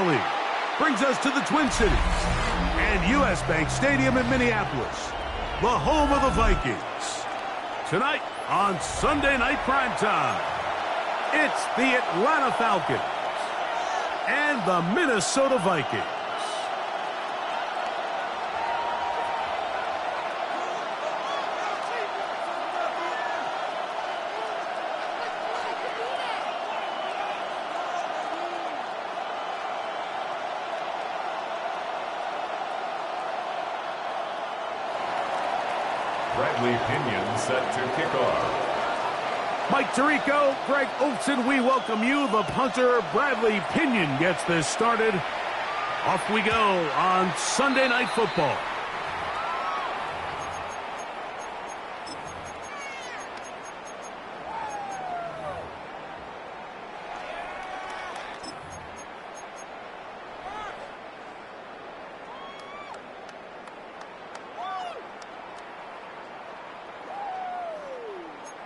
League brings us to the Twin Cities and U.S. Bank Stadium in Minneapolis, the home of the Vikings. Tonight on Sunday Night Primetime, it's the Atlanta Falcons and the Minnesota Vikings. Bradley Pinion set to kick off. Mike Tirico, Greg Olson, we welcome you. The punter, Bradley Pinion, gets this started. Off we go on Sunday Night Football.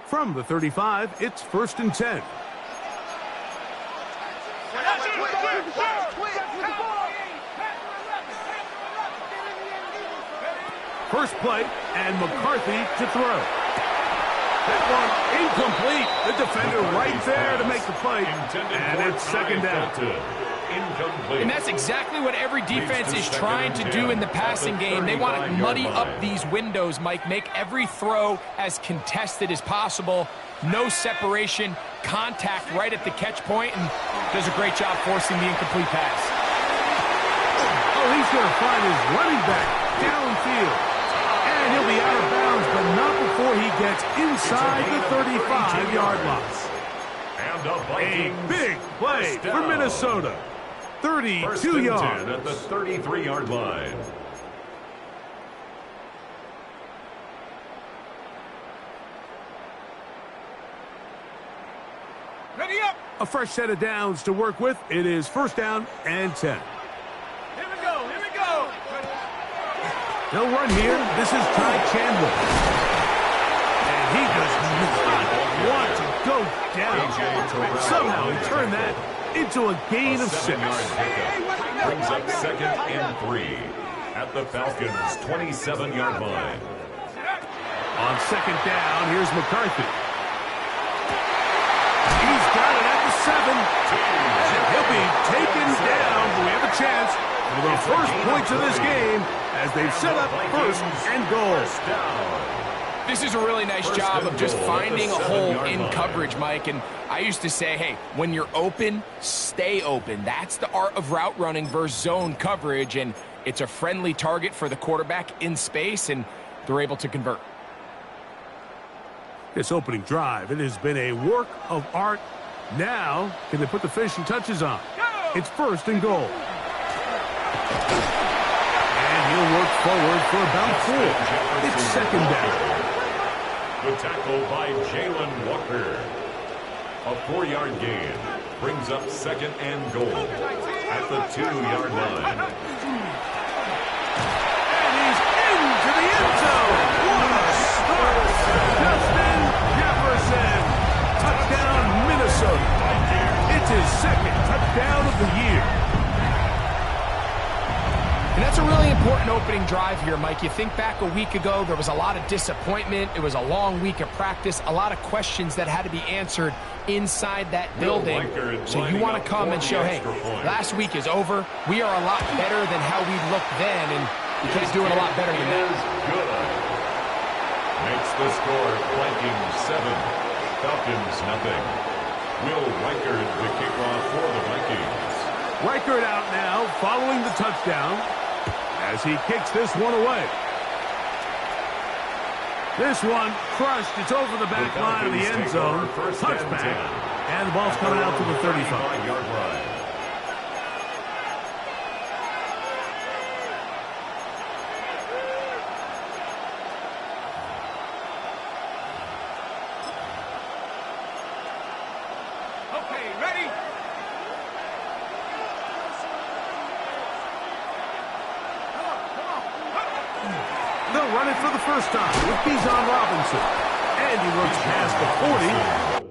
From the 35, it's 1st and 10. First play, and McCarthy to throw. That one incomplete. The defender right there to make the play, and it's 2nd down. And that's exactly what every defense is trying to do in the passing game. They want to muddy up these windows, Mike, make every throw as contested as possible. No separation, contact right at the catch point, and does a great job forcing the incomplete pass. Oh, he's going to find his running back downfield. And he'll be out of bounds, but not before he gets inside the 35-yard line. A big play for Minnesota. 32 yards. At the 33-yard line. Ready up. A fresh set of downs to work with. It is 1st down and 10. Here we go. Here we go. They'll run here. This is Ty Chandler. And he does not want to go down. Somehow he turned that into a gain of 6. Brings up 2nd and 3 at the Falcons' 27-yard line. On 2nd down, here's McCarthy. He's got it at the 7. And he'll be taken down, but we have a chance for the first points of this game as they've set up 1st and goal. This is a really nice job of just finding a hole in coverage, Mike. And I used to say, hey, when you're open, stay open. That's the art of route running versus zone coverage. And it's a friendly target for the quarterback in space, and they're able to convert. This opening drive, it has been a work of art. Now, can they put the finishing touches on? It's 1st and goal. And he'll work forward for about 4. It's 2nd down. The tackle by Jalen Walker. A 4-yard gain brings up 2nd and goal at the 2-yard line. And he's into the end zone. What a start. Justin Jefferson. Touchdown, Minnesota. It's his 2nd touchdown of the year. And that's a really important opening drive here, Mike. You think back a week ago, there was a lot of disappointment. It was a long week of practice, a lot of questions that had to be answered inside that building. So you want to come and show, hey, last week is over. We are a lot better than how we looked then, and you can't do it a lot better than that. Makes the score Vikings 7, Falcons nothing. Will Reichard the kickoff for the Vikings. Reichard out now following the touchdown as he kicks this one away. This one crushed. It's over the back line of the end zone. Touchback. And the ball's coming out to the 35-yard line. Okay, ready? They'll run it for the first time with Bijan Robinson. And he runs past the 40.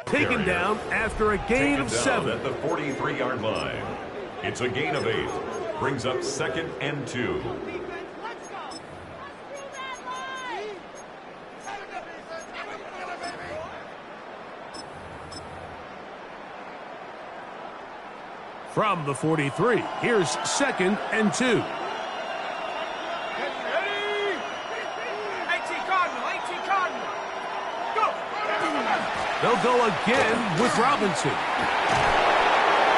Taken down after a gain of 7. At the 43-yard line. It's a gain of 8. Brings up 2nd and 2. From the 43, here's 2nd and 2. They'll go again with Robinson.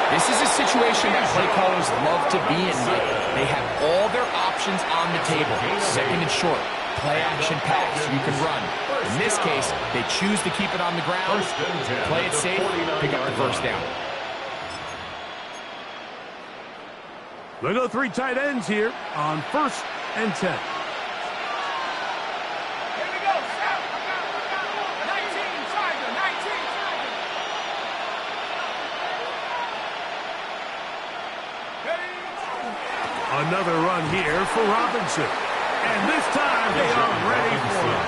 This is a situation that play callers love to be in. They have all their options on the table. 2nd and short, play action pass, you can run. In this case, they choose to keep it on the ground, play it safe, pick up the first down. They go 3 tight ends here on 1st and 10. Another run here for Robinson. And this time they are ready for it.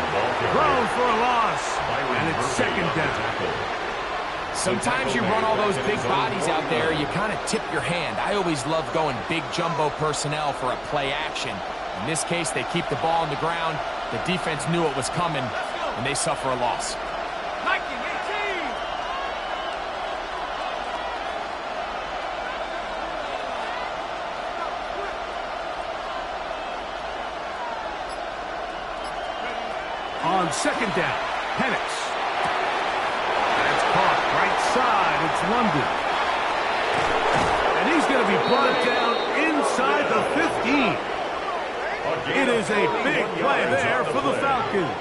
Thrown for a loss. And it's 2nd down. Sometimes you run all those big bodies out there, you kind of tip your hand. I always love going big jumbo personnel for a play action. In this case, they keep the ball on the ground. The defense knew it was coming, and they suffer a loss. On 2nd down, Penix. That's caught right side. It's London. And he's going to be brought down inside the 15. It is a big play there for the Falcons.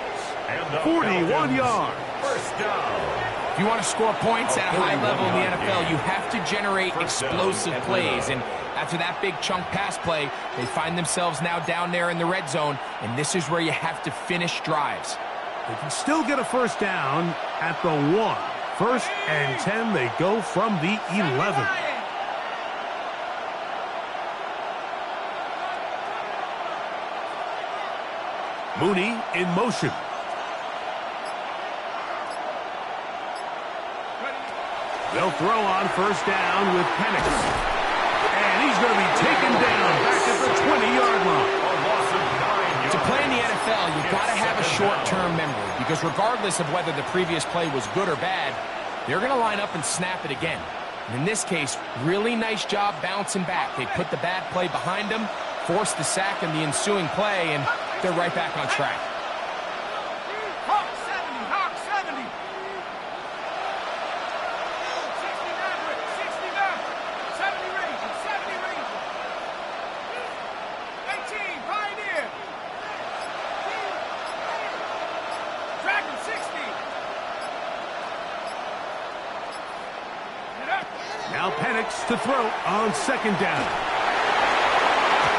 41 yards. First down. If you want to score points at a high level in the NFL, you have to generate explosive plays. And after that big chunk pass play, they find themselves now down there in the red zone, and this is where you have to finish drives. They can still get a first down at the 1. 1st and 10, they go from the 11. Mooney in motion. They'll throw on 1st down with Penix. And he's going to be taken down back at the 20-yard line. To play in the NFL, you've got to have a short-term memory, because regardless of whether the previous play was good or bad, they're going to line up and snap it again. And in this case, really nice job bouncing back. They put the bad play behind them, forced the sack in the ensuing play, and they're right back on track. Now Penix to throw on 2nd down.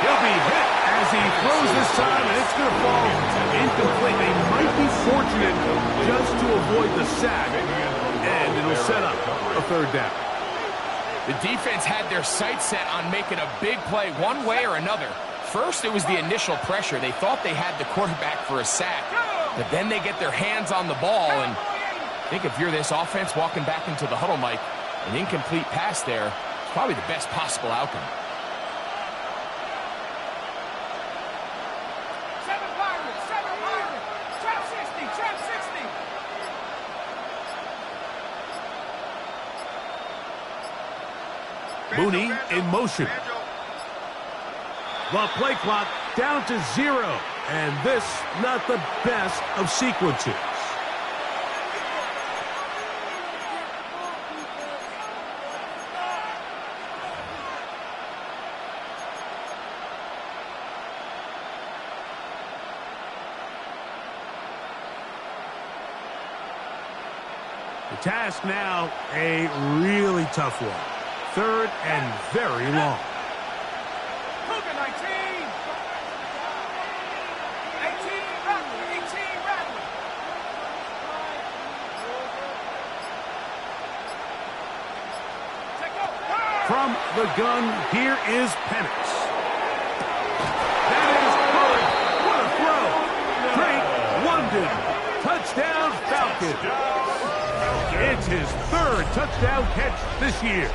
He'll be hit as he throws this time, and it's going to fall incomplete. They might be fortunate just to avoid the sack, and it'll set up a 3rd down. The defense had their sights set on making a big play one way or another. First, it was the initial pressure. They thought they had the quarterback for a sack, but then they get their hands on the ball, and I think if you're this offense walking back into the huddle, Mike, an incomplete pass there is probably the best possible outcome. Mooney in motion. The play clock down to 0, and this not the best of sequences. The task now, a really tough one. 3rd and very long. From the gun, here is Penix. That is good. What a throw. Drake London. Touchdown, Falcons. It's It's his third touchdown catch this year.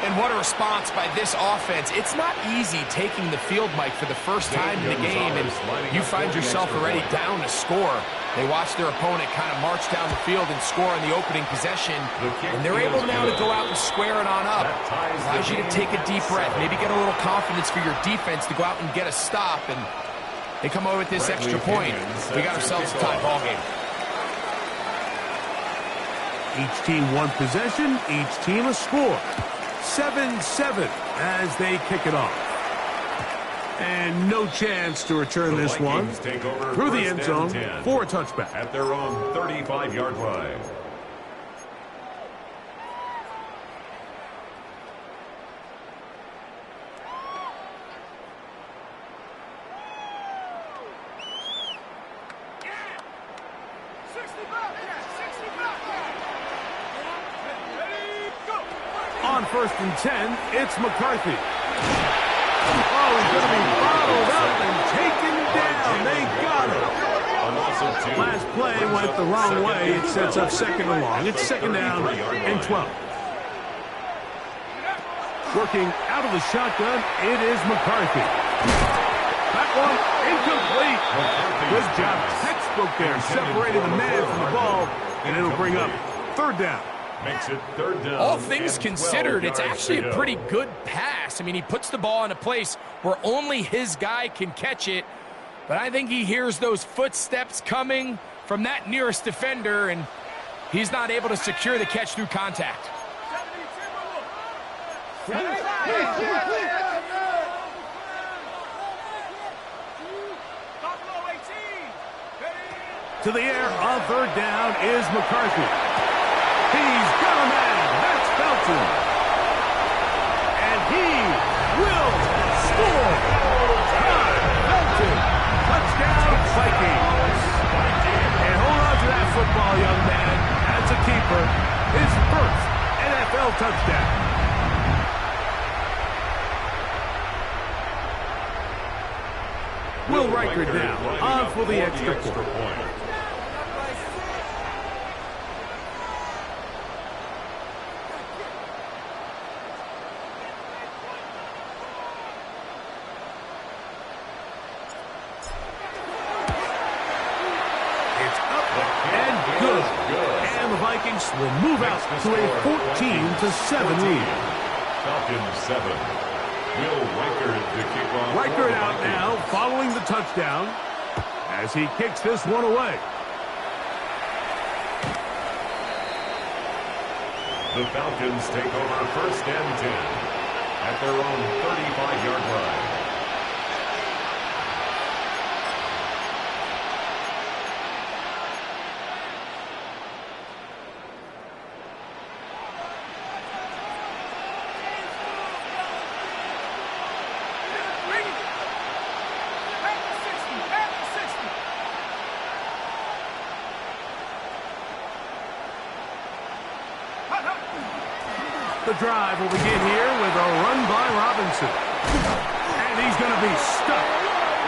And what a response by this offense. It's not easy taking the field, Mike, for the first time in the game, and you find yourself already down to score. They watch their opponent kind of march down the field and score on the opening possession, and they're able now to go out and square it on up. Allows you to take a deep breath, maybe get a little confidence for your defense to go out and get a stop, and they come away with this extra point. We got ourselves a tie ball game. Each team one possession, each team a score. 7-7 as they kick it off. And no chance to return this one through the end zone for a touchback. At their own 35-yard line. On 1st and 10, it's McCarthy. Oh, he's going to be bottled up and taken down. They got him. Last play went the wrong way. It sets up 2nd and long. It's 2nd down and 12. Working out of the shotgun, it is McCarthy. That one incomplete. Good job. Textbook there, separating the man from the ball, and it'll bring up 3rd down. Makes it 3rd down. All things considered, it's actually a pretty good pass. I mean, he puts the ball in a place where only his guy can catch it. But I think he hears those footsteps coming from that nearest defender, and he's not able to secure the catch through contact. To the air on 3rd down is McCarthy. He's got a man. That's Felton. And he will score. Felton. Touchdown, Vikings. And hold on to that football, young man. That's a keeper. His first NFL touchdown. Will Reichard now on for the extra point. Vikings will move out to a 14-7 lead. Falcons 7. Will Reichard to kick off. Reichard out now following the touchdown as he kicks this one away. The Falcons take over 1st and 10 at their own 35-yard line. The drive will begin here with a run by Robinson. And he's going to be stuck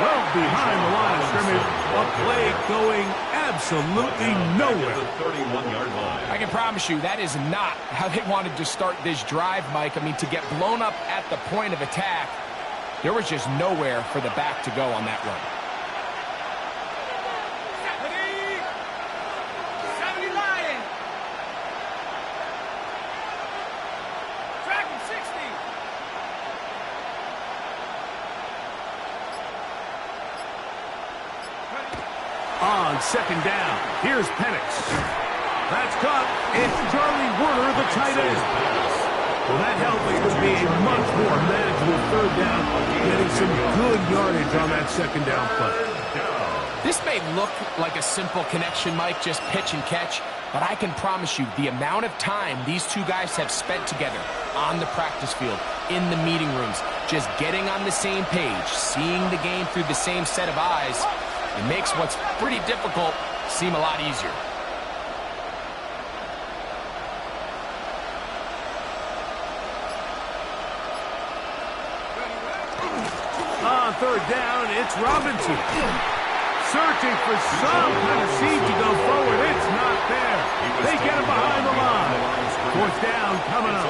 well behind the line of scrimmage. A play going absolutely nowhere. The 31-yard line. I can promise you that is not how they wanted to start this drive, Mike. I mean, to get blown up at the point of attack, there was just nowhere for the back to go on that run. On 2nd down, here's Penix. That's caught. It's Charlie Werner, the tight end. Well, that helps to be a much more manageable 3rd down, getting some good yardage on that 2nd down play. This may look like a simple connection, Mike, just pitch and catch, but I can promise you the amount of time these two guys have spent together on the practice field, in the meeting rooms, just getting on the same page, seeing the game through the same set of eyes, it makes what's pretty difficult seem a lot easier. On 3rd down, it's Robinson. Searching for some kind of seed to go forward. It's not There, they get him behind the line. Fourth down coming up.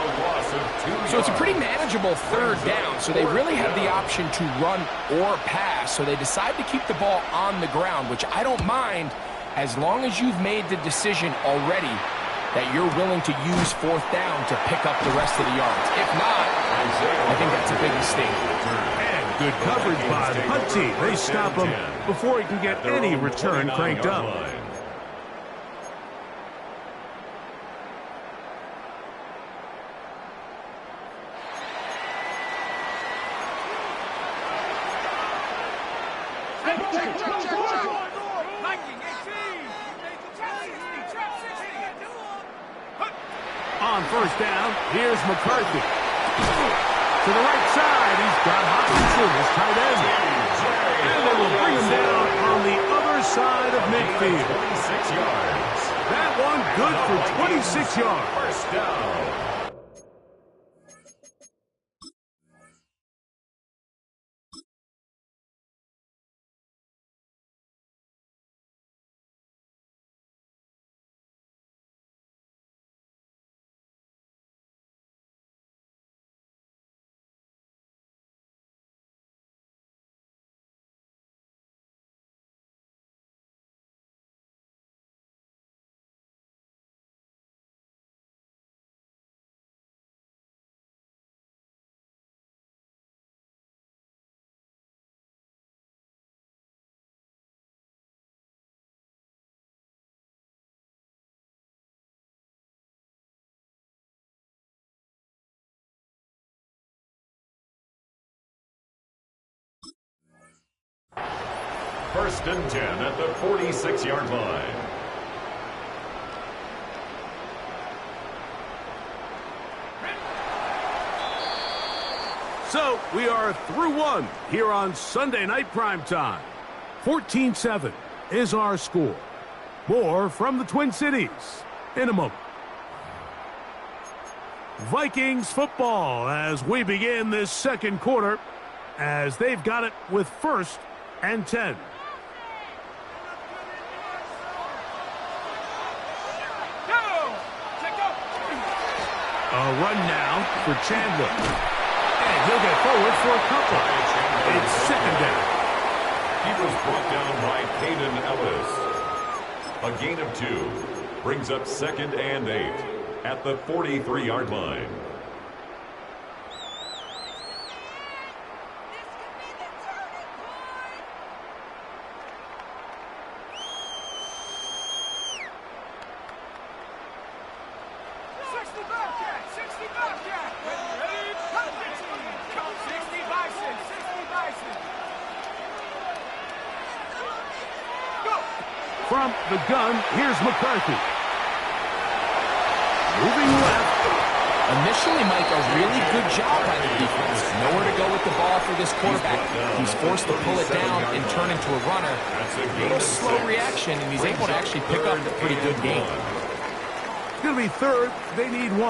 So it's a pretty manageable third down, so they really have the option to run or pass, so they decide to keep the ball on the ground, which I don't mind as long as you've made the decision already that you're willing to use fourth down to pick up the rest of the yards. If not, I think that's a big mistake. And good coverage by the punt team. They stop him before he can get any return cranked up. On first down, here's McCarthy. To the right side, he's got Hopkinson, his tight end. And they will bring him down on the other side of midfield. 26 yards. That one good for 26 yards. First down. First and 10 at the 46-yard line. So we are through one here on Sunday Night Primetime. 14-7 is our score. More from the Twin Cities in a moment. Vikings football as we begin this second quarter as they've got it with first and 10. A run now for Chandler. And he'll get forward for a couple. It's second down. He was brought down by Caden Ellis. A gain of 2 brings up second and 8 at the 43-yard line. From the gun, here's McCarthy. Moving left. Initially, Mike, a really good job by the defense. Nowhere to go with the ball for this quarterback. He's forced to pull it down and turn into a runner. A little slow reaction, and he's able to actually pick up a pretty good game. It's going to be third. They need 1.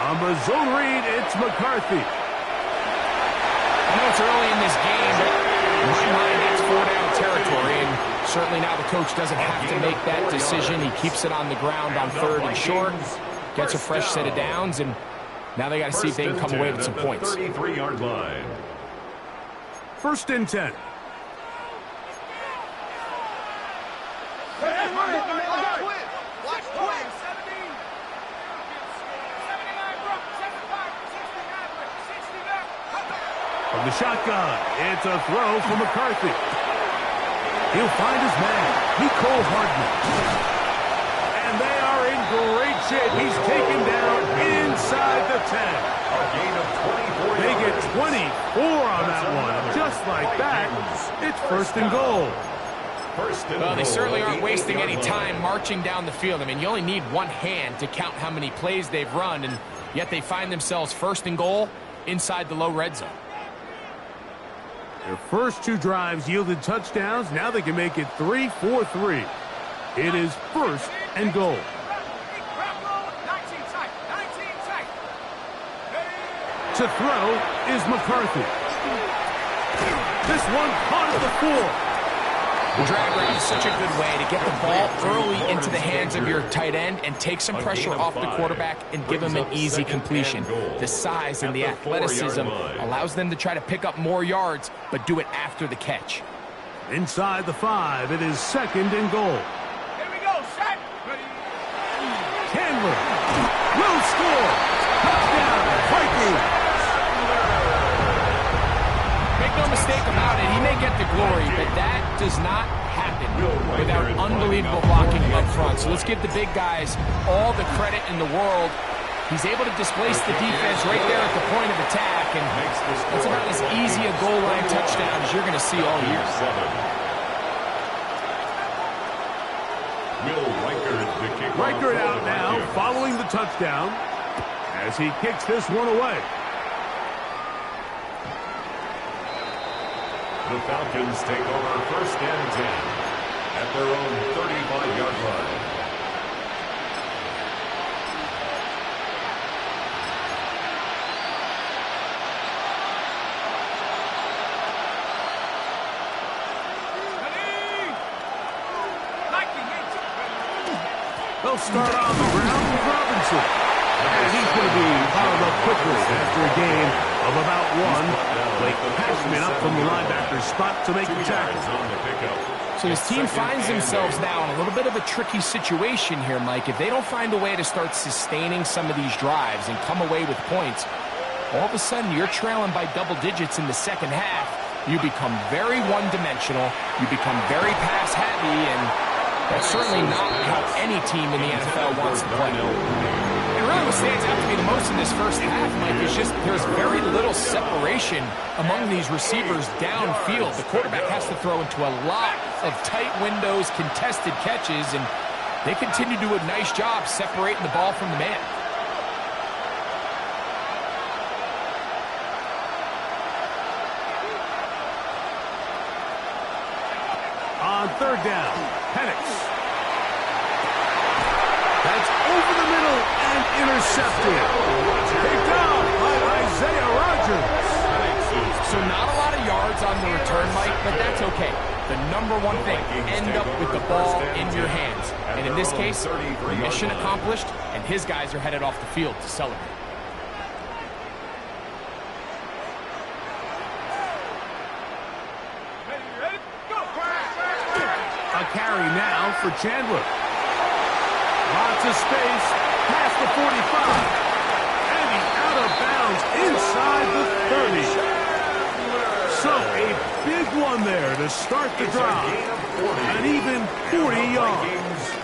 On the zone read, it's McCarthy. I know it's early in this game, but in my mind, it's 4-down territory, and certainly now the coach doesn't have to make that decision. He keeps it on the ground on third and short, gets a fresh set of downs, and now they got to see if they can come away with some points. 33-yard line. First and 10. From the shotgun, it's a throw for McCarthy. He'll find his man, Nicole Hardman. And they are in great shape. He's taken down inside the 10. A gain of 24 They yards. get 24 on that one. Just like that, it's first and goal. Well, they certainly aren't wasting any time marching down the field. I mean, you only need one hand to count how many plays they've run, and yet they find themselves first and goal inside the low red zone. Their first 2 drives yielded touchdowns. Now they can make it 3-4-3. It is first and goal. To throw is McCarthy. This one caught at the 4. The drag route is such a good way to get the ball early into the hands of your tight end and take some pressure off the quarterback and give him an easy completion. The size and the athleticism allows them to try to pick up more yards, but do it after the catch. Inside the 5, it is 2nd and goal. Here we go, set. Chandler will score. Touchdown, Vikings. Make no mistake about it, he may get the glory, but that does not happen without unbelievable blocking up front. So let's give the big guys all the credit in the world. He's able to displace the defense right there at the point of attack, and that's about as easy a goal line touchdown as you're going to see all year. Reichert out now, following the touchdown, as he kicks this one away. The Falcons take over 1st and 10 at their own 35-yard line. They'll start on the ground with Robinson. And he's going to be fouled up quickly after a game of about 1. Blake Cashman up from the linebacker's spot to make the tackle. So this team finds themselves now in a little bit of a tricky situation here, Mike. If they don't find a way to start sustaining some of these drives and come away with points, all of a sudden you're trailing by double digits in the second half. You become very one-dimensional. You become very pass-heavy, and that's certainly not how any team in the NFL wants to play. And really what stands out to me the most in this first half, Mike, is just there's very little separation among these receivers downfield. The quarterback has to throw into a lot of tight windows, contested catches, and they continue to do a nice job separating the ball from the man. On 3rd down, Penix. That's over the middle and intercepted. Picked off by Isaiah Rodgers. So not a lot of yards on the return, Mike, but that's okay. The number one thing, end up with the ball in your hands. And in this case, mission accomplished, and his guys are headed off the field to celebrate. A carry now for Chandler. Lots of space past the 45. And he's out of bounds inside the 30. So a big one there to start the drive. An even 40 yards.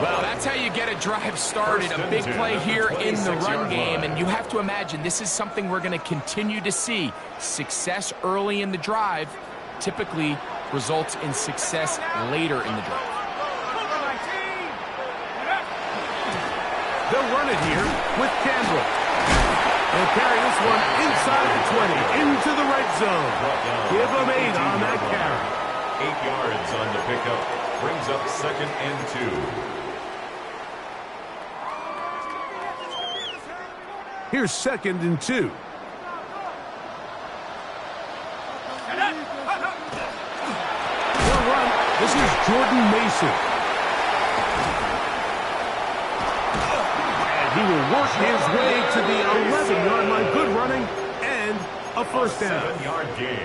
Well, that's how you get a drive started. A big play here in the run game. And you have to imagine this is something we're going to continue to see. Success early in the drive typically results in success later in the drive. They'll run it here with Campbell. They'll carry this one inside the 20, into the red zone. Give them 8 on that carry. 8 yards on the pickup. Brings up 2nd and 2. Here's 2nd and 2. This is Jordan Mason. And he will work his way to the 11-yard line. Good running and a first down. 7-yard gain.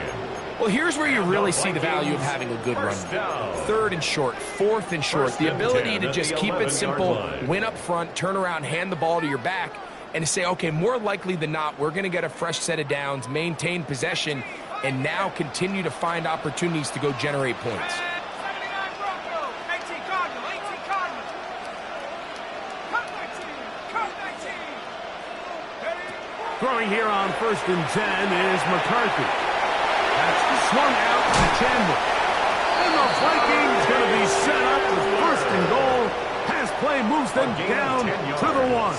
Well, here's where you really see the value of having a good run. 3rd and short, 4th and short. The ability to just keep it simple, win up front, turn around, hand the ball to your back, and to say, okay, more likely than not, we're going to get a fresh set of downs, maintain possession, and now continue to find opportunities to go generate points. Throwing here on 1st and 10 is McCarthy. That's swung out to Chandler. And the Vikings going to be set up with 1st and goal. Pass play moves them down to the 1.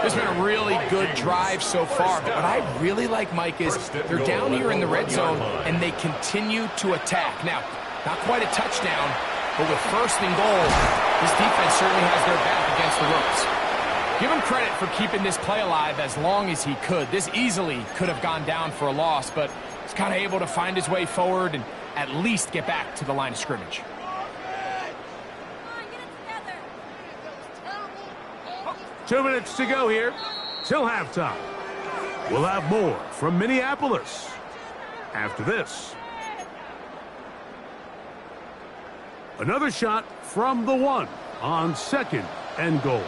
It's been a really good drive so far, but what I really like, Mike, is they're down here in the red zone, and they continue to attack. Now, not quite a touchdown, but with 1st and goal, this defense certainly has their back against the ropes. Give him credit for keeping this play alive as long as he could. This easily could have gone down for a loss, but He's kind of able to find his way forward and at least get back to the line of scrimmage. 2 minutes to go here till halftime. We'll have more from Minneapolis after this. Another shot from the 1 on 2nd and goal.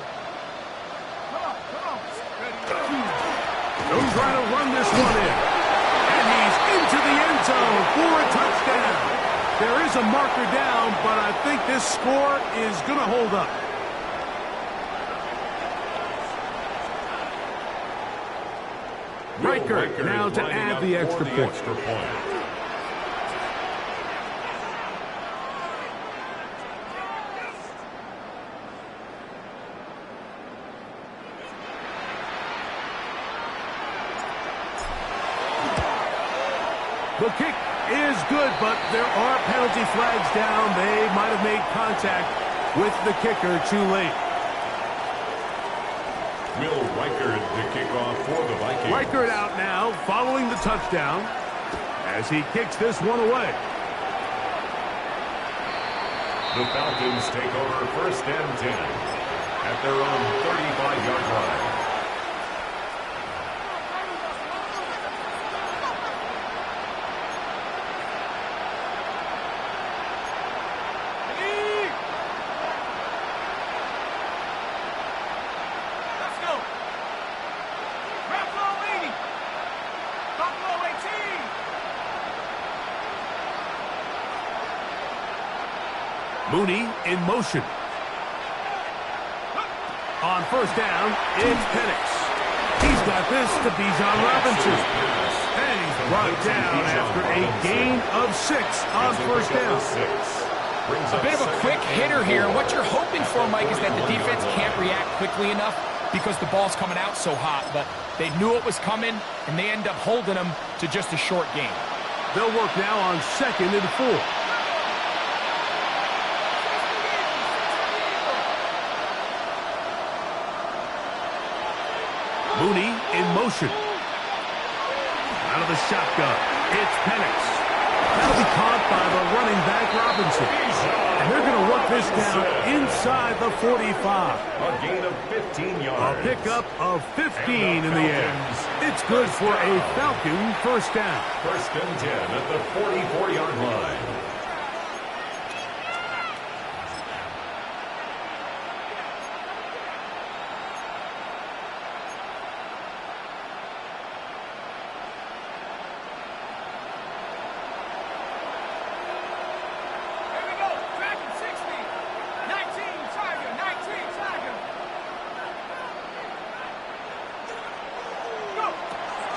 They're trying to run this one in. And he's into the end zone for a touchdown. There is a marker down, but I think this score is going to hold up. Riker now to add the extra point. The kick is good, but there are penalty flags down. They might have made contact with the kicker too late. Will Reichard to kick off for the Vikings. Reichard out now following the touchdown as he kicks this one away. The Falcons take over 1st and 10 at their own 35-yard line. Mooney in motion. On 1st down, it's Penix. He's got this to Bijan Robinson. And he's brought down after a gain of 6 on 1st down. A bit of a quick hitter here. What you're hoping for, Mike, is that the defense can't react quickly enough because the ball's coming out so hot. But they knew it was coming, and they end up holding them to just a short gain. They'll work now on 2nd and 4. Mooney in motion. Out of the shotgun, it's Penix. That'll be caught by the running back Robinson. And they're going to work this down inside the 45. A gain of 15 yards. A pickup of 15 in the air. It's good for a Falcon 1st down. 1st and 10 at the 44-yard line.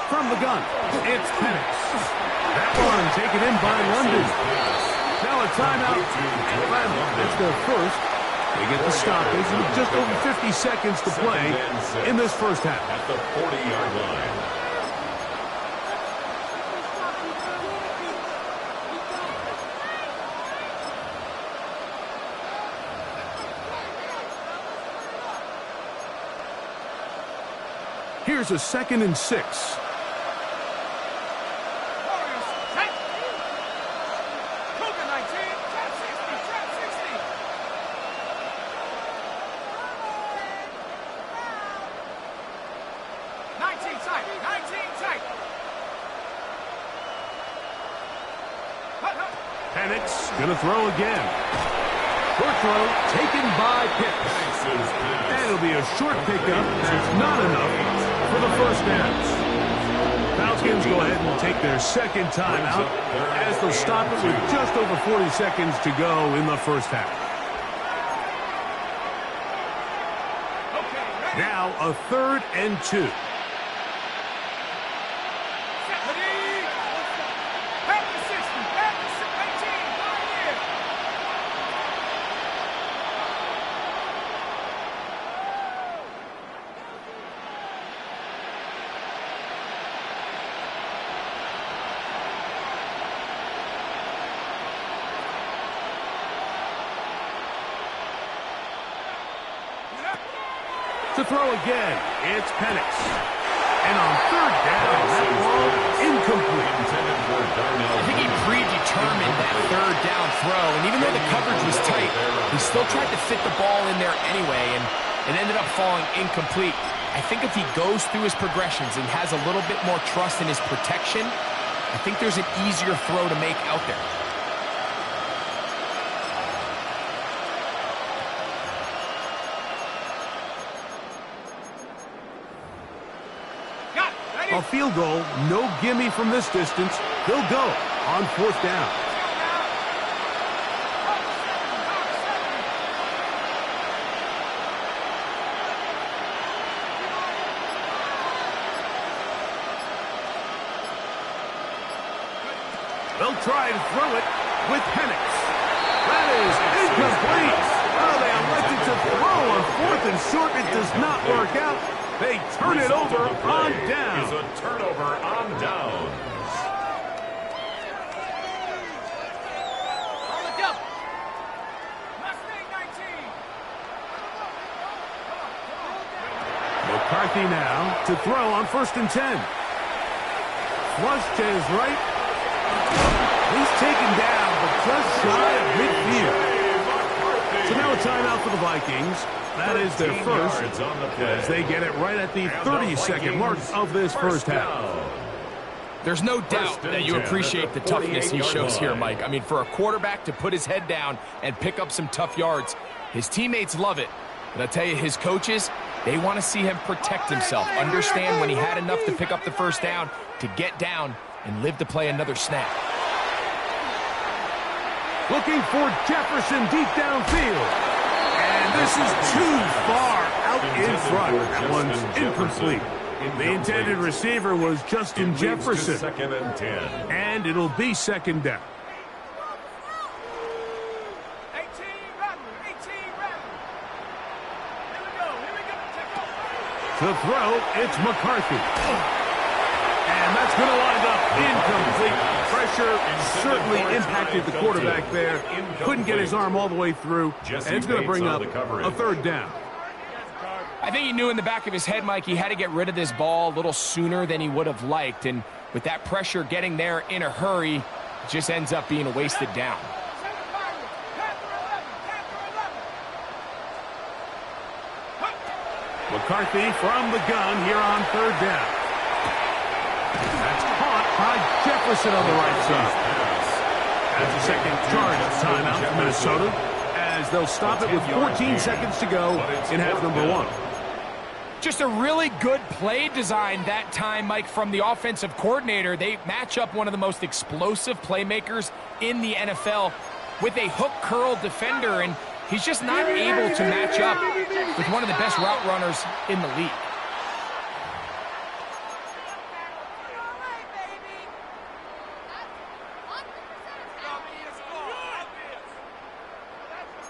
From the gun, it's Penix. That one taken in by London. Now a timeout. Atlanta, it's their first. They get the stoppage with just over 50 seconds to play in this 1st half. At the 40-yard line. Here's a 2nd and 6. Penix going to throw again. Short throw taken by Pitts. And it'll be a short pickup. That's not enough for the 1st down. Falcons go ahead and take their 2nd timeout as they'll stop it with just over 40 seconds to go in the 1st half. Now a 3rd and 2. To throw again, it's Penix. And on 3rd down, that ball incomplete. still tried to fit the ball in there anyway, and it ended up falling incomplete. I think if he goes through his progressions and has a little bit more trust in his protection, I think there's an easier throw to make out there. A field goal, no gimme from this distance. He'll go on 4th down. They'll try to throw it with Penix. That is incomplete. Oh, they elected to throw on 4th and short. It does not work out. They turn it over on down. Is a turnover on downs. McCarthy now to throw on 1st and 10. Flush to his right. He's taken down, but just shy of midfield. So now a timeout for the Vikings. That is their first, as they get it right at the 30-second mark of this first half. There's no doubt that you appreciate the toughness he shows here, Mike. I mean, for a quarterback to put his head down and pick up some tough yards, his teammates love it. But I tell you, his coaches, they want to see him protect himself, understand when he had enough to pick up the first down, to get down and live to play another snap. Looking for Jefferson deep downfield. And this is too far out in front. That one's incomplete. The intended receiver was Justin Jefferson. 2nd and 10. And it'll be 2nd down. To throw, it's McCarthy. And that's going to wind up incomplete. Pressure certainly impacted the quarterback there. Couldn't get his arm all the way through. And it's going to bring up a 3rd down. I think he knew in the back of his head, Mike, he had to get rid of this ball a little sooner than he would have liked. And with that pressure getting there in a hurry, it just ends up being a wasted down. McCarthy from the gun here on 3rd down. That's caught by Jefferson on the right side. That's a second charge timeout for Minnesota, as they'll stop it with 14 seconds to go in half number 1. Just a really good play design that time, Mike, from the offensive coordinator. They match up one of the most explosive playmakers in the NFL with a hook curl defender, and he's just not able to match up with one of the best route runners in the league.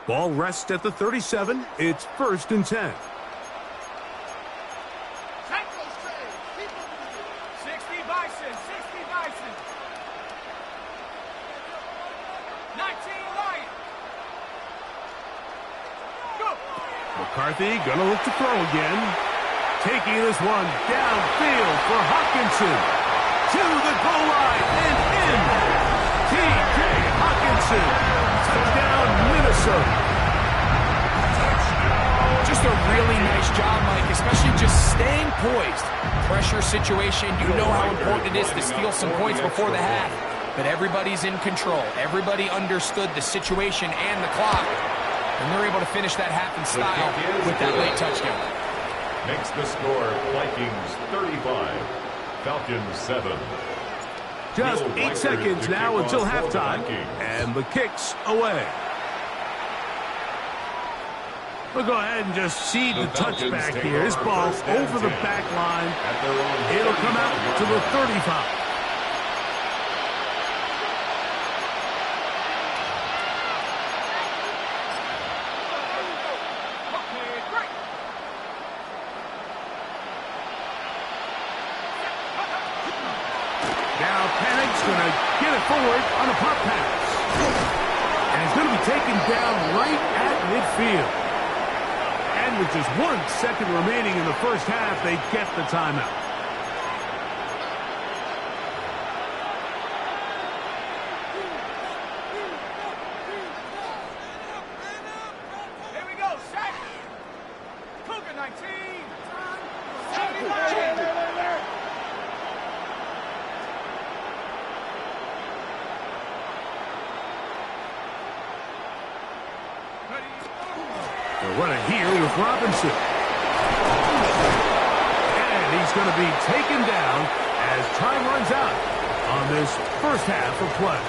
Ball rests at the 37. It's 1st and 10. McCarthy gonna look to throw again. Taking this one downfield for Hawkinson. To the goal line and in. T.J. Hawkinson. Touchdown, Minnesota. Just a really nice job, Mike, especially just staying poised. Pressure situation, you know how important it is to steal some points before the half. But everybody's in control. Everybody understood the situation and the clock. And they're able to finish that half in style with that late touchdown. Makes the score Vikings 35, Falcons 7. Just 8 seconds now until halftime, and the kick's away. We'll go ahead and just seed the touchback here. This ball's over the back line. It'll come out to the 35. Going to get it forward on a pop pass. And it's going to be taken down right at midfield. And with just 1 second remaining in the first half, they get the timeout. They'll run it here with Robinson. And he's going to be taken down as time runs out on this first half of play.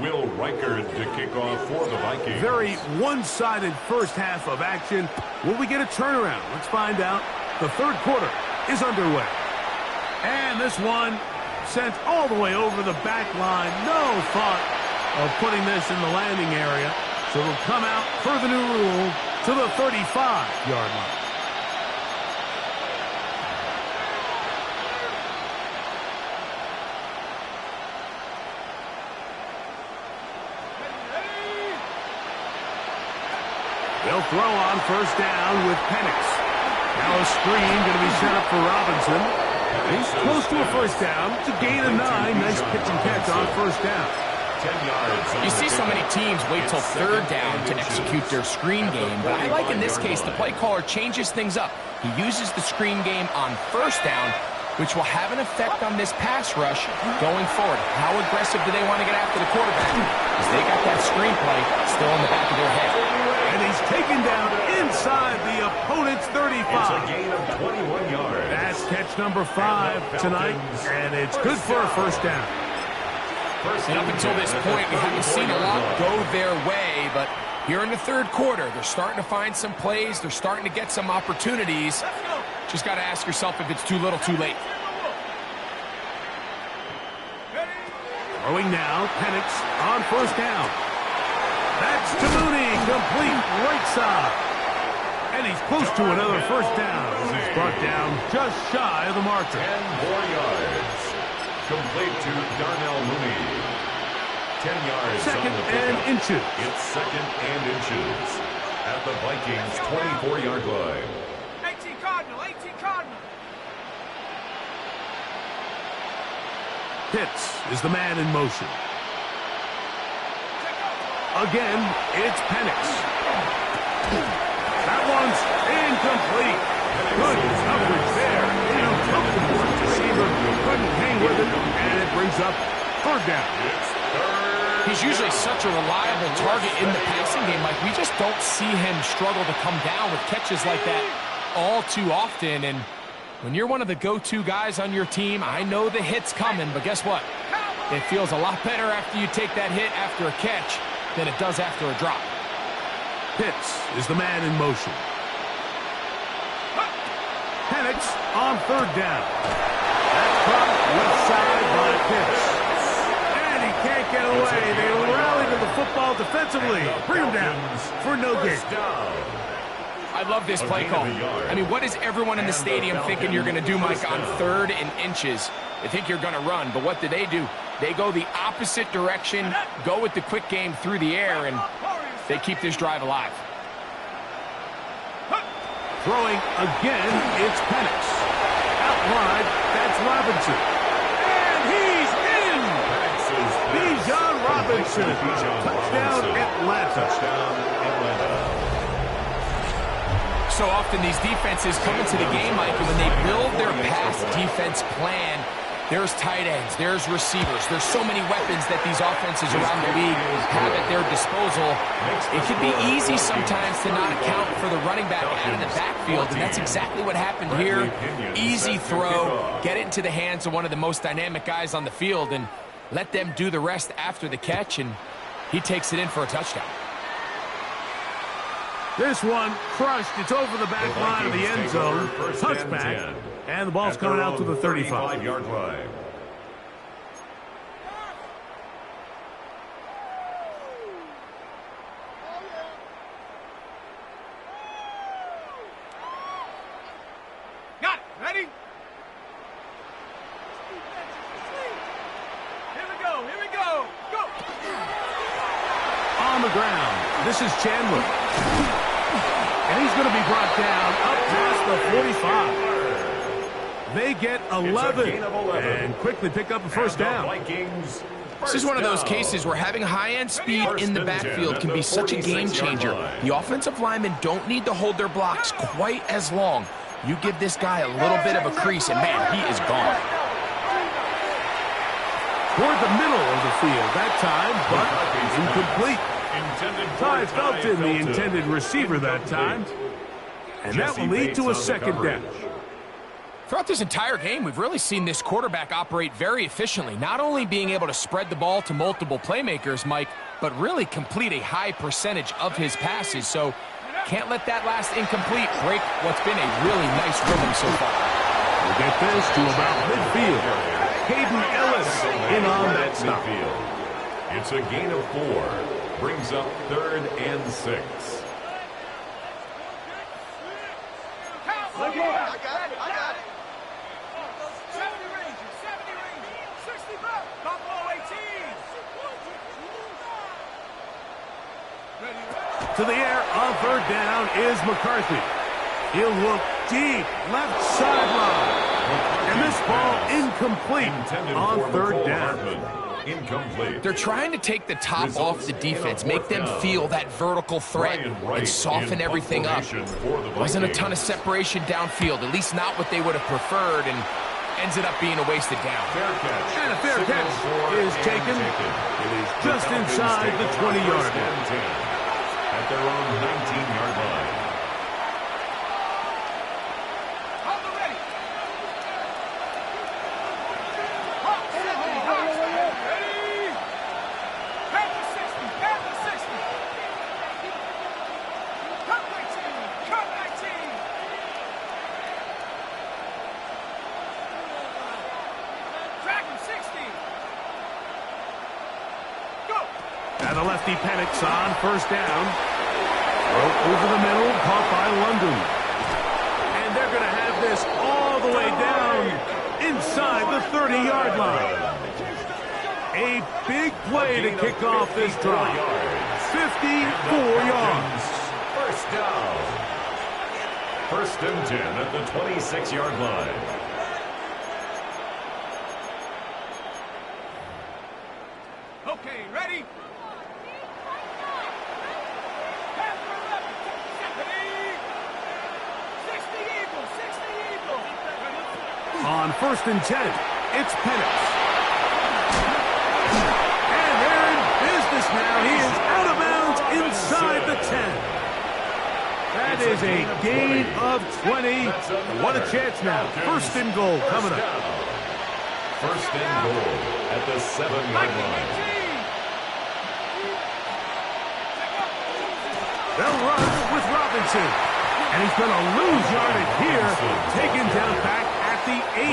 Will Reichard to kick off for the Vikings. Very one-sided first half of action. Will we get a turnaround? Let's find out. The third quarter is underway. And this one sent all the way over the back line. No thought of putting this in the landing area. So it'll come out per the new rule to the 35-yard line. They'll throw on first down with Penix. Now a screen going to be set up for Robinson. He's close to a first down. It's a gain of 9. Nice pitch and catch on first down. 10 yards. You see so many teams wait till third down to execute their screen game, but I like in this case the play caller changes things up. He uses the screen game on first down, which will have an effect on this pass rush going forward. How aggressive do they want to get after the quarterback? Because they got that screen play still in the back of their head. And he's taken down inside the opponent's 35. It's a gain of 21 yards. That's catch number 5 tonight, and it's good for a first down. And up until this point, we haven't seen a lot go their way, but here in the third quarter, they're starting to find some plays. They're starting to get some opportunities. Just got to ask yourself if it's too little, too late. Throwing now, Penix on first down. That's to Mooney, complete right side. And he's close to another first down as he's brought down just shy of the marker. 10 more yards. Complete to Darnell Mooney. 10 yards. Second and inches. It's second and inches at the Vikings' 24-yard line. 18 Cardinal, 18 Cardinal. Pitts is the man in motion. Again, it's Penix. That one's incomplete. Good coverage there. Uncomfortable receiver. Couldn't hang with it, and it brings up third down. He's usually such a reliable target in the passing game. Like, we just don't see him struggle to come down with catches like that all too often. And when you're one of the go-to guys on your team, I know the hit's coming, but guess what? It feels a lot better after you take that hit after a catch than it does after a drop. Pitts is the man in motion. Penix on third down. That's caught left side by Pitts. And he can't get away. They rally to the football defensively. Bring him down for no gain. I love this play call. I mean, what is everyone in the stadium thinking you're going to do, Mike, on 3rd and inches? They think you're going to run, but what do? They go the opposite direction, go with the quick game through the air, and they keep this drive alive. Throwing again, it's Penix. Out wide, that's Robinson. And he's in! Bijan Robinson. Touchdown, Atlanta. So often these defenses come into the game, Mike, and when they build their pass defense plan, there's tight ends, there's receivers, there's so many weapons that these offenses around the league have at their disposal. It can be easy sometimes to not account for the running back out of the backfield, and that's exactly what happened here. Easy throw, get it into the hands of one of the most dynamic guys on the field, and let them do the rest after the catch, and he takes it in for a touchdown. This one crushed. It's over the back line of the end zone. Touchback. And the ball's coming out to the 35-yard line. Got it. Ready? Here we go. Here we go. Go. On the ground. This is Chandler. And he's going to be brought down up past the 45. They get 11 and quickly pick up a first down. This is one of those cases where having high-end speed in the backfield can be such a game changer. The offensive linemen don't need to hold their blocks quite as long. You give this guy a little bit of a crease, and man, he is gone. Toward the middle of the field that time, but incomplete. Ty Felton, the intended receiver that time. And that will lead to a second down. Throughout this entire game, we've really seen this quarterback operate very efficiently, not only being able to spread the ball to multiple playmakers, Mike, but really complete a high percentage of his passes. So can't let that last incomplete break what's been a really nice rhythm so far. We'll get this to about midfield. Caden Ellis in on that stop. It's a gain of 4. Brings up 3rd and 6. I got it. 70 ranges, 60 back. Buffalo 18. To the air on 3rd down is McCarthy. He'll look deep, left sideline. And this ball incomplete on 3rd down. Incomplete. They're trying to take the top off the defense, make them feel that vertical threat, and soften everything up. Wasn't a ton of separation downfield, at least not what they would have preferred, and ends it up being a wasted down. And a fair catch is taken. It is just inside the 20-yard line. At their own 19-yard line. And the lefty panics on 1st down. Throw over the middle, caught by London. And they're going to have this all the way down inside the 30-yard line. A big play to kick off this drive. 54 yards. First down. 1st and 10 at the 26-yard line. Okay, ready? On 1st and 10, it's Penix. And they're in business now. He is out of bounds inside the 10. That is a gain of 20. What a chance now. 1st and goal coming up. 1st and goal at the 7-yard line. They'll run with Robinson. And he's going to lose yardage here. Taken down back at the 8.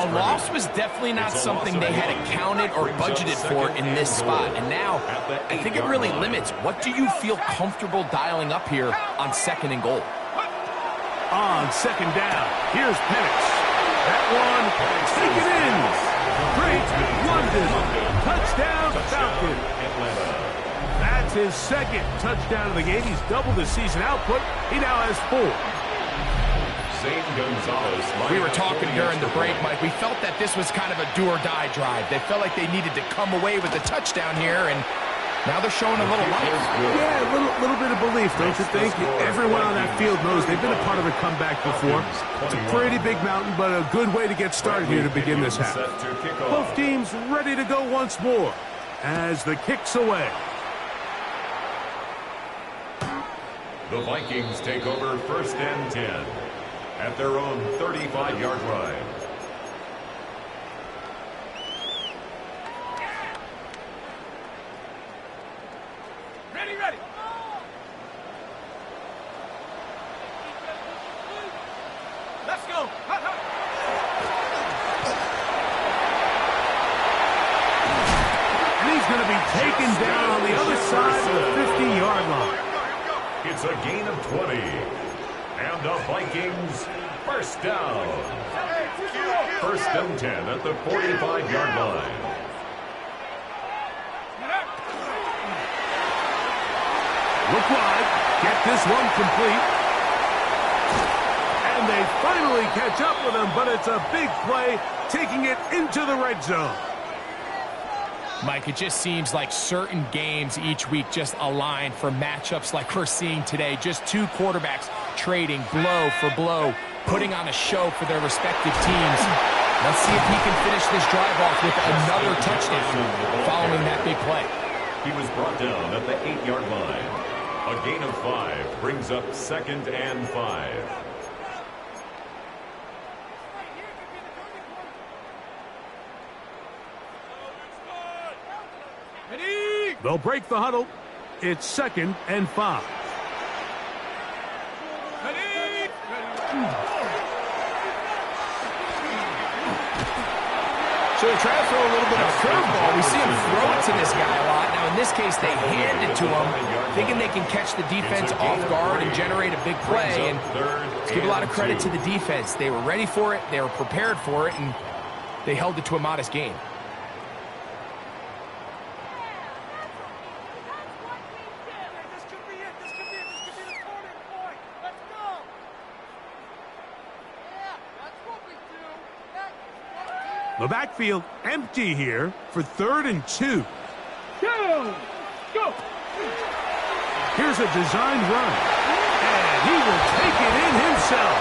A loss was definitely not something they had accounted or budgeted for in this spot. And now, I think it really limits what do you feel comfortable dialing up here on 2nd and goal. On 2nd down, here's Penix. That one, taken in. Great London. Touchdown, Falcons. That's his 2nd touchdown of the game. He's doubled his season output. He now has 4. We were talking during the break, Mike. We felt that this was kind of a do-or-die drive. They felt like they needed to come away with a touchdown here, and now they're showing a little life. Yeah, a little bit of belief, don't you think? Everyone on that field knows they've been a part of a comeback before. It's a pretty big mountain, but a good way to get started here to begin this half. Both teams ready to go once more as the kick's away. The Vikings take over 1st and 10 at their own 35-yard line. Ready. Let's go. And he's going to be taken down on the other side of the 50-yard line. It's a gain of 20. And the Vikings, 1st down. 1st and 10 at the 45-yard line. Look wide. Get this one complete. And they finally catch up with him, but it's a big play, taking it into the red zone. Mike, it just seems like certain games each week just align for matchups like we're seeing today. Just two quarterbacks trading blow for blow, putting on a show for their respective teams. Let's see if he can finish this drive off with another touchdown following that big play. He was brought down at the 8-yard line. A gain of 5 brings up 2nd and 5. They'll break the huddle. It's 2nd and 5. So they try to throw a little bit of a curveball. We see him throw it to this guy a lot. Now, in this case, they hand it to him, thinking they can catch the defense off guard and generate a big play. And let's give a lot of credit to the defense. They were ready for it, they were prepared for it, and they held it to a modest gain. The backfield empty here for 3rd and 2. Go! Here's a design run. And he will take it in himself.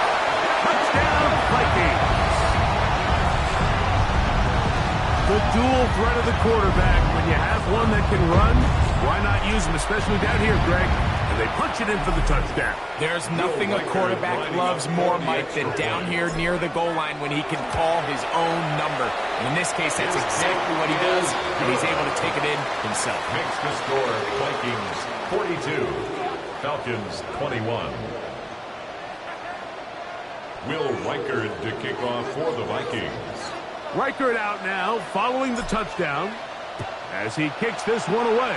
Touchdown, Vikings. The dual threat of the quarterback. When you have one that can run, why not use him, especially down here, Greg? And they punch it in for the touchdown. There's nothing a quarterback loves more, Mike, than down here near the goal line when he can call his own number. And in this case, that's exactly what he does, and he's able to take it in himself. Makes the score Vikings 42, Falcons 21. Will Reichard to kick off for the Vikings. Reichard out now, following the touchdown, as he kicks this one away.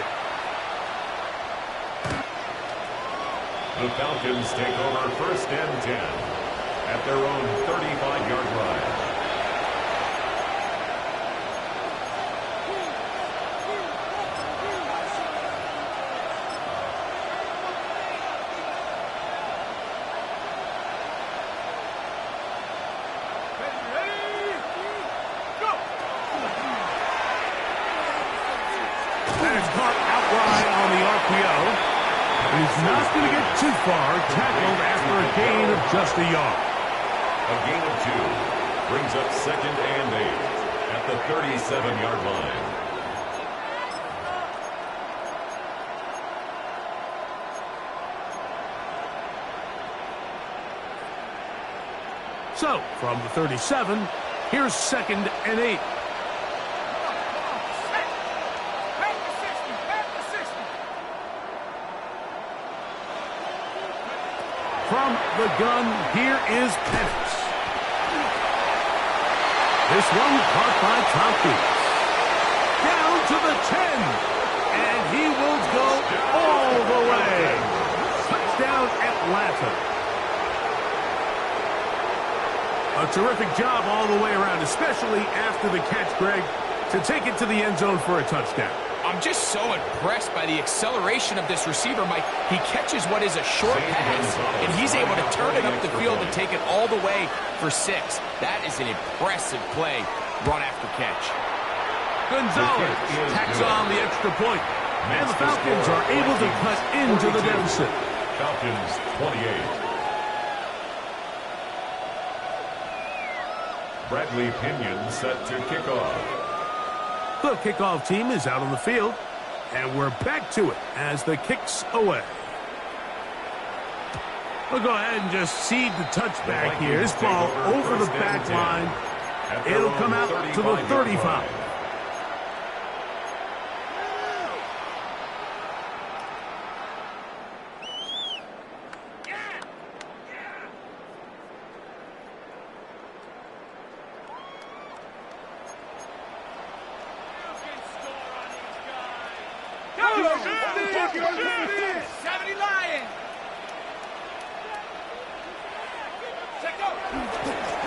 The Falcons take over 1st and 10 at their own 35-yard line. That is caught outright on the RPO. He's not going to get too far, tackled after a gain of just a yard. A gain of 2 brings up 2nd and 8 at the 37-yard line. So, from the 37, here's 2nd and 8. From the gun, here is Penix. This one caught by Tompkins. Down to the 10. And he will go all the way. Touchdown, Atlanta. A terrific job all the way around, especially after the catch, Greg, to take it to the end zone for a touchdown. I'm just so impressed by the acceleration of this receiver, Mike. He catches what is a short pass, and he's able to turn it up the field and take it all the way for 6. That is an impressive play, run after catch. Gonzalez tacks on the extra point, and the Falcons are able to cut into the deficit. Falcons 28. Bradley Pinion set to kick off. The kickoff team is out on the field, and we're back to it as the kick's away. We'll go ahead and just seed the touchback here. This ball over the back line. It'll come out to the 35.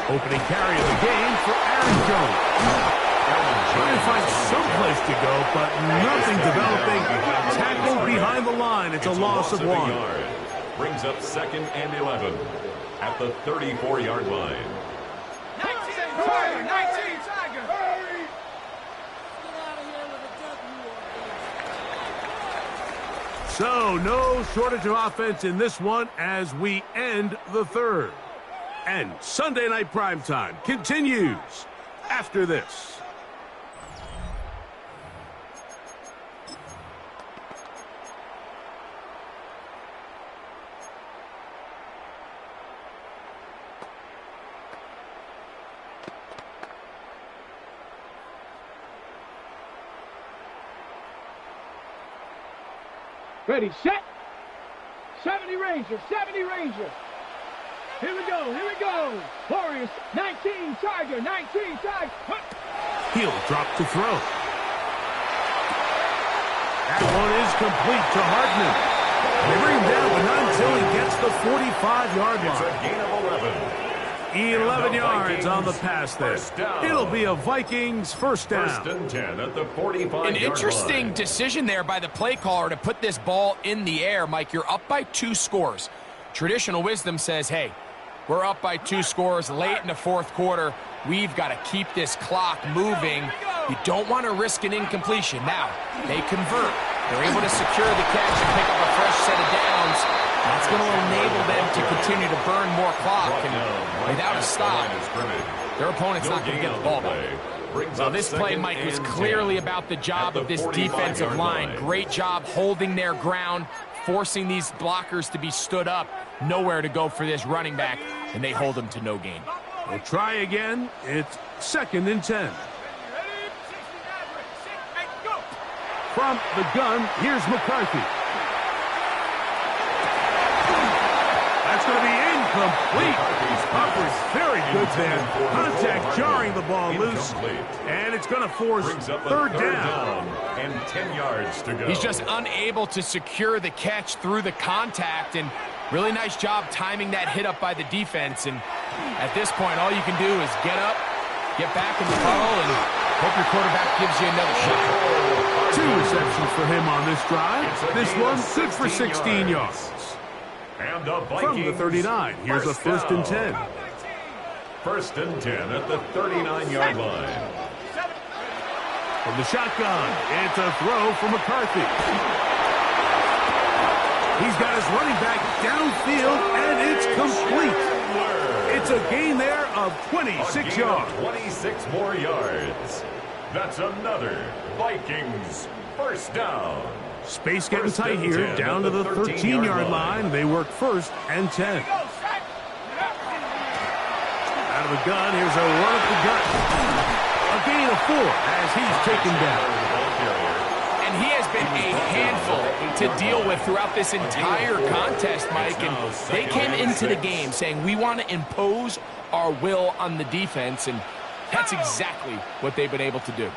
Opening carry of the game for Aaron Jones. Trying to find some place to go, but nothing developing. Tackled behind the line. It's a loss of 1. Brings up 2nd and 11 at the 34-yard line. 19 Tiger! 19 Tiger! So, no shortage of offense in this one as we end the third. And Sunday Night Primetime continues after this. Ready, set. 70 Rangers, 70 Rangers. Here we go, here we go. Warriors, 19 Tiger, 19 Tiger. He'll drop to throw. That one is complete to Hardman. They bring him down, but not until he gets the 45-yard line. It's a gain of 11 yards on the pass there. It'll be a Vikings first down. First and 10 at the 45-yard line. An interesting decision there by the play caller to put this ball in the air. Mike, you're up by 2 scores. Traditional wisdom says, hey, we're up by 2 scores late in the fourth quarter. We've got to keep this clock moving. You don't want to risk an incompletion. Now, they convert. They're able to secure the catch and pick up a fresh set of downs. That's going to enable them to continue to burn more clock. And without a stop, their opponent's not going to get the ball back. Well, this play, Mike, was clearly about the job of this defensive line. Great job holding their ground, forcing these blockers to be stood up. Nowhere to go for this running back, and they hold them to no gain. We'll try again. It's 2nd and 10. From the gun, here's McCarthy. That's going to be incomplete. Humphrey's very good there. Contact jarring the ball loose. And it's going to force third down. And 10 yards to go. He's just unable to secure the catch through the contact, and really nice job timing that hit up by the defense. And at this point, all you can do is get up, get back in the huddle, and hope your quarterback gives you another shot. 2 receptions for him on this drive. This one good for 16 yards. And the From the 39, here's a first and 10. First and 10 at the 39-yard line. From the shotgun, it's a throw for McCarthy. He's got his running back downfield, and it's complete. It's a gain there of 26 yards. 26 more yards. That's another Vikings first down. Space getting tight here, down to the 13-yard line. They work 1st and 10. Out of the gun, here's a run at the gut. A gain of 4 as he's taken down. And he has been a handful to deal with throughout this entire contest, Mike. And they came into the game saying, we want to impose our will on the defense, and that's exactly what they've been able to do.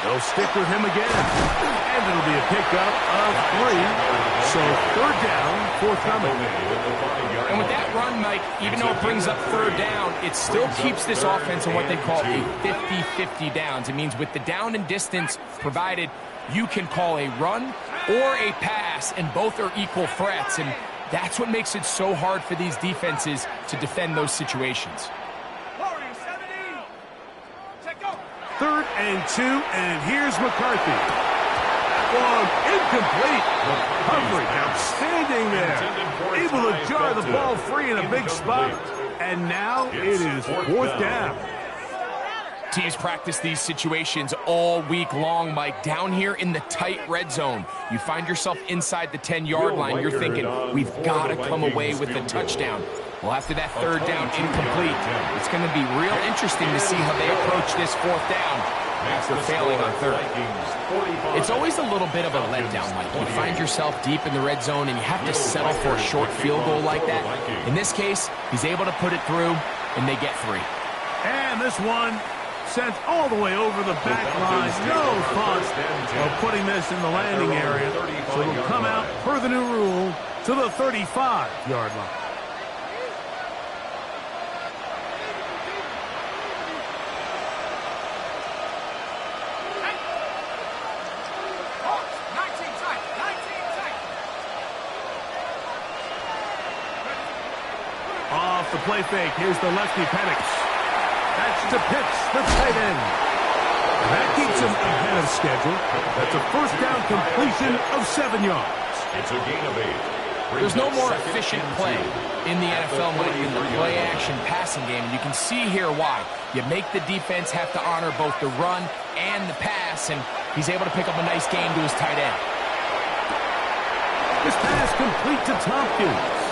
They'll stick with him again. And it'll be a pickup of 3. So 3rd down, forthcoming. And with that run, Mike, even though it brings up 3rd down, it still keeps this offense in what they call a 50-50 downs. It means with the down and distance provided, you can call a run or a pass, and both are equal threats. And that's what makes it so hard for these defenses to defend those situations. 3rd and 2, and here's McCarthy. One incomplete. Humphrey outstanding there. Able to jar the ball free in a big spot. And now it is 4th down. Teams practice these situations all week long, Mike. Down here in the tight red zone, you find yourself inside the 10-yard line. You're thinking, we've got to come away with a touchdown. Well, after that 3rd down incomplete, it's going to be real interesting to see how they approach this 4th down after failing on 3rd. It's always a little bit of a letdown, Mike. You find yourself deep in the red zone and you have to settle for a short field goal like that. In this case, he's able to put it through, and they get 3. And this one sent all the way over the back line. No thought of putting this in the landing area. So it'll come out, per the new rule, to the 35-yard line. Off the play fake, here's the lefty Penix. That's to Pitts, the tight end. That keeps him ahead ahead of schedule. That's a first down completion of 7 yards. It's a gain of 8. There's no more efficient play in the NFL, Mike, than the play-action passing game. And you can see here why. You make the defense have to honor both the run and the pass, and he's able to pick up a nice gain to his tight end. This pass complete to Tompkins.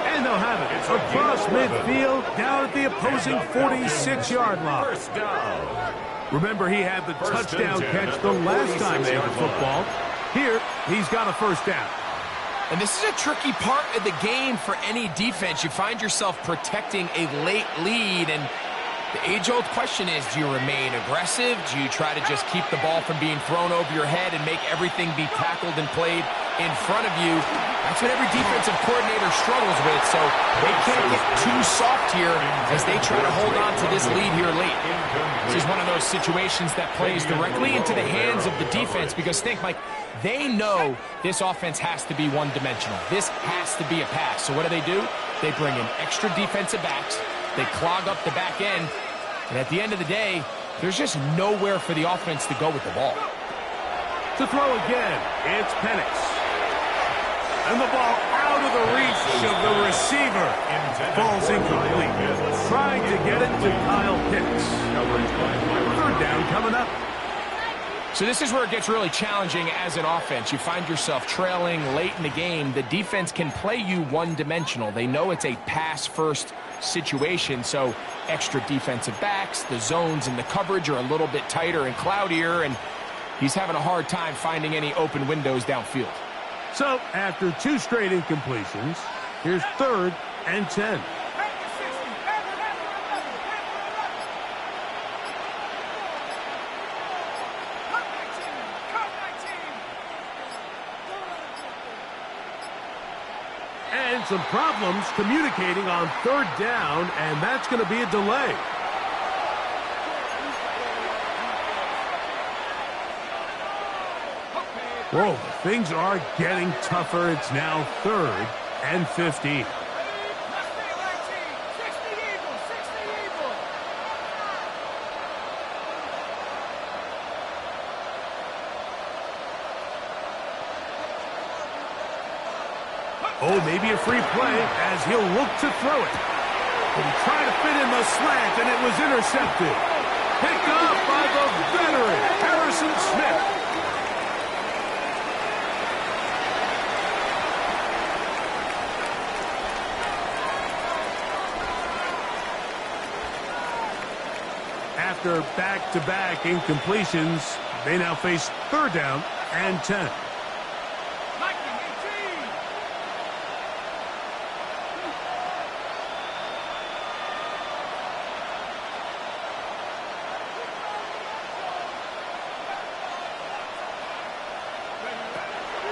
And they'll have it across midfield down at the opposing 46-yard line. First down. Remember, he had the touchdown catch the last time they had football. Here, he's got a first down. And this is a tricky part of the game for any defense. You find yourself protecting a late lead, and the age-old question is, do you remain aggressive? Do you try to just keep the ball from being thrown over your head and make everything be tackled and played in front of you? That's what every defensive coordinator struggles with, so they can't get too soft here as they try to hold on to this lead here late. This is one of those situations that plays directly into the hands of the defense because think, Mike, they know this offense has to be one-dimensional. This has to be a pass. So what do? They bring in extra defensive backs. They clog up the back end. And at the end of the day, there's just nowhere for the offense to go with the ball. To throw again, it's Penix. And the ball out of the reach of the receiver. Falls incomplete. Trying to get it to Kyle Pitts. Third down coming up. So this is where it gets really challenging as an offense. You find yourself trailing late in the game. The defense can play you one-dimensional. They know it's a pass-first situation, so extra defensive backs, the zones and the coverage are a little bit tighter and cloudier, and he's having a hard time finding any open windows downfield. So after 2 straight incompletions, here's 3rd and 10. And some problems communicating on 3rd down, and that's going to be a delay. Whoa, things are getting tougher. It's now 3rd and 15. Oh, maybe a free play as he'll look to throw it. But he tried to fit in the slant, and it was intercepted. Picked up by the veteran, Harrison Smith. After back-to-back incompletions, they now face 3rd down and 10.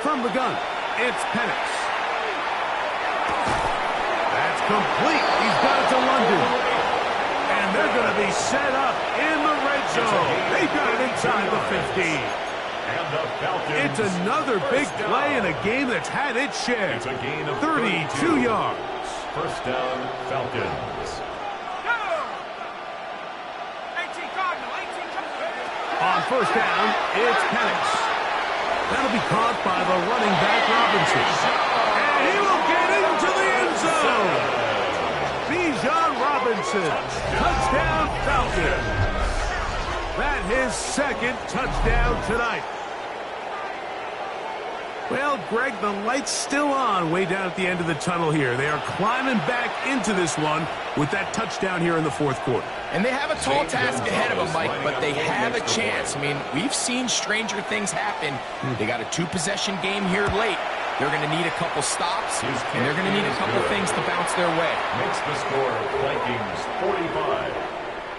From the gun, it's Penix. That's complete. He's got it to London. And they're going to be set up in the red zone. They got it inside the 15. And the Falcons. It's another big play in a game that's had its share. It's a gain of 32 yards. First down, Falcons. On first down, it's Penix. That'll be caught by the running back, Robinson. And he will get into the end zone. Bijan Robinson, touchdown Falcons. That his 2nd touchdown tonight. Well, Greg, the light's still on way down at the end of the tunnel here. They are climbing back into this one with that touchdown here in the 4th quarter. And they have a tall task ahead of them, Mike, but they have a chance. I mean, we've seen stranger things happen. They got a 2-possession game here late. They're going to need a couple stops, and they're going to need a couple things to bounce their way. Makes the score Vikings 45,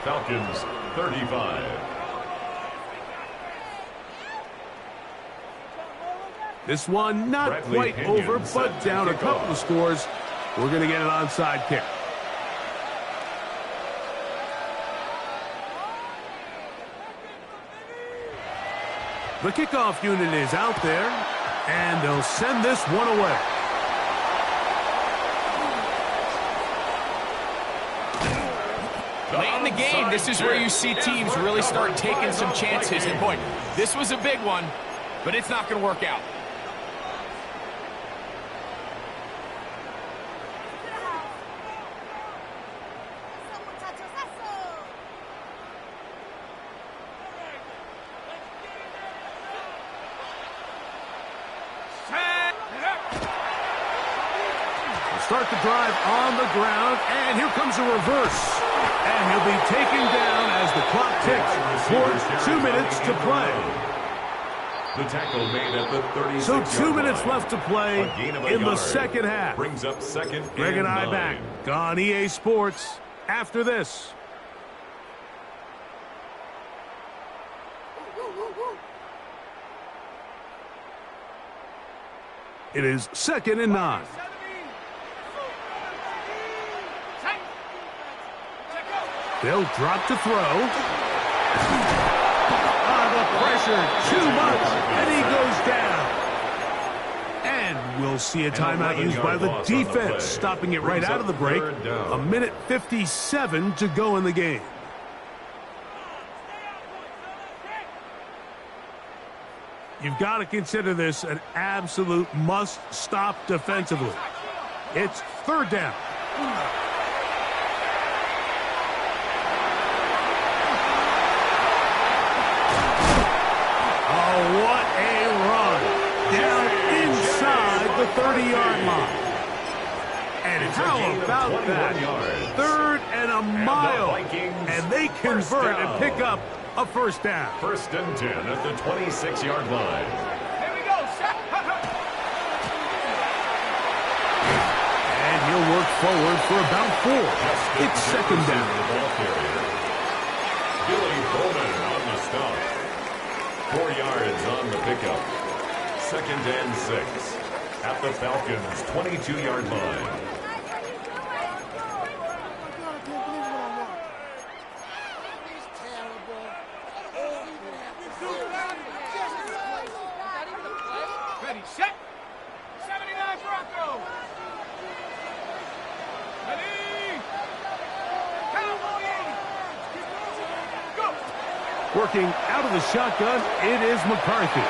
Falcons 35. This one not Bradley quite over, but down a couple of scores. We're going to get an onside kick. The kickoff unit is out there, and they'll send this one away. Late in the game, this is where you see teams really start taking some chances. And boy, this was a big one, but it's not going to work out. Start the drive on the ground, and here comes a reverse. And he'll be taken down as the clock ticks towards 2 minutes to play. The tackle made at the 36-yard So 2 minutes line. left to play in the second half. Brings up second Greg and I 9. back on EA Sports after this. It is 2nd and 9. They'll drop to throw. The pressure, too much, and he goes down. And we'll see a timeout used by the defense, stopping it right out of the break. 1:57 to go in the game. You've got to consider this an absolute must-stop defensively. It's 3rd down. What a run. Down inside the 30-yard line. And how about that? 3rd and a mile. And they convert and pick up a 1st down. 1st and 10 at the 26-yard line. Here we go. And he'll work forward for about 4. It's 2nd down. Billy Bowman on the stop. 4 yards on the pickup. 2nd and 6 at the Falcons' 22-yard line. Ready, set. 79 Bronco. Ready. Cowboy. Go. Working out of the shotgun, it is McCarthy.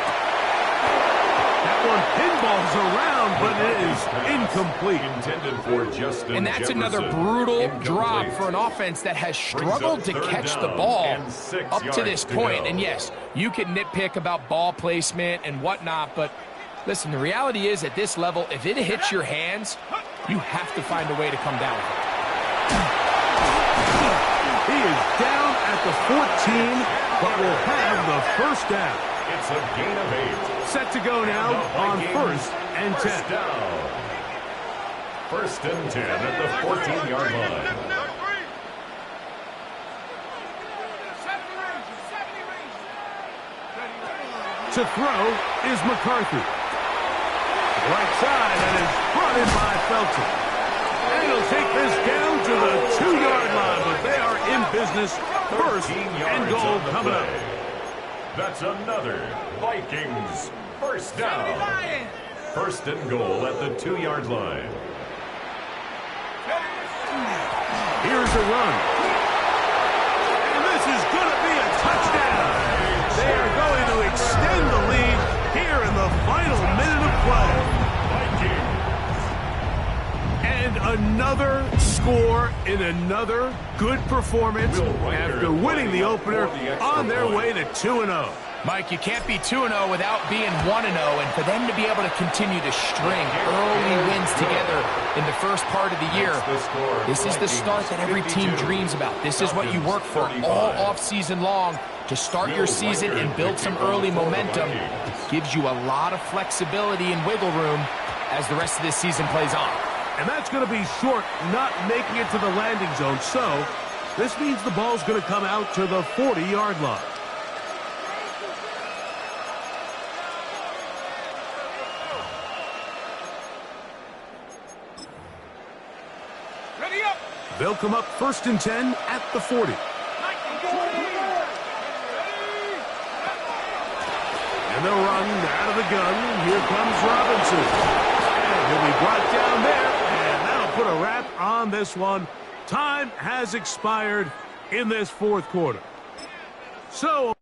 That one pinballs around, but it is incomplete. Intended for Justin And that's Jefferson. another brutal Incomplete. drop for an offense that has struggled to catch the ball up to this point. And yes, you can nitpick about ball placement and whatnot, but listen, the reality is at this level, if it hits your hands, you have to find a way to come down with it. He is down at the 14, but will have the 1st down. It's a gain of 8. Set to go now on 1st and 10. First down. 1st and 10 at the 14-yard line. To throw is McCarthy. Right side, and is brought in by Felton. And he'll take this down to the 2-yard line, but they are in business. 1st and goal coming up. That's another Vikings 1st down. 1st and goal at the 2-yard line. Here's a run. And this is going to be a touchdown. They are going to extend the lead here in the final minute of play. And another score in another good performance after winning the opener on their way to 2-0. Mike, you can't be 2-0 without being 1-0, and for them to be able to continue to string early wins together in the first part of the year, this is the start that every team dreams about. This is what you work for all offseason long to start your season and build some early momentum. Gives you a lot of flexibility and wiggle room as the rest of this season plays on. And that's going to be short, not making it to the landing zone. So this means the ball's going to come out to the 40-yard line. Ready up. They'll come up 1st and 10 at the 40. And they'll run out of the gun. Here comes Robinson. And he'll be brought down there. And that'll put a wrap on this one. Time has expired. in this fourth quarter. So